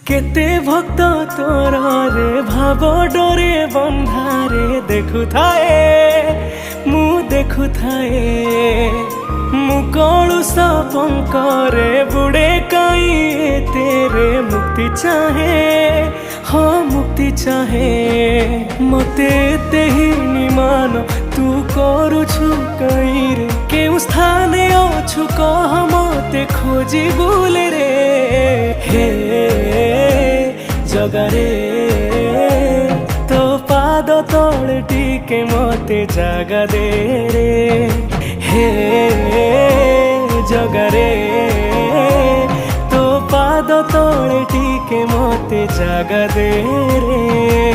केते भक्त तोर रे भाव डोरे बंधारे देखु थाए मु देखु थाए मु कलुष पंकरे बुड़े कई तेरे मुक्ति चाहे हाँ मुक्ति चाहे मते ते ही निमान तू करुछु कई रे केउ स्थाने अछु कह मते खोजी बुले रे हे जगारे तो पाद तले टिके मते जागा दे रे हे जगारे तो पाद तले टिके मते जागा दे रे।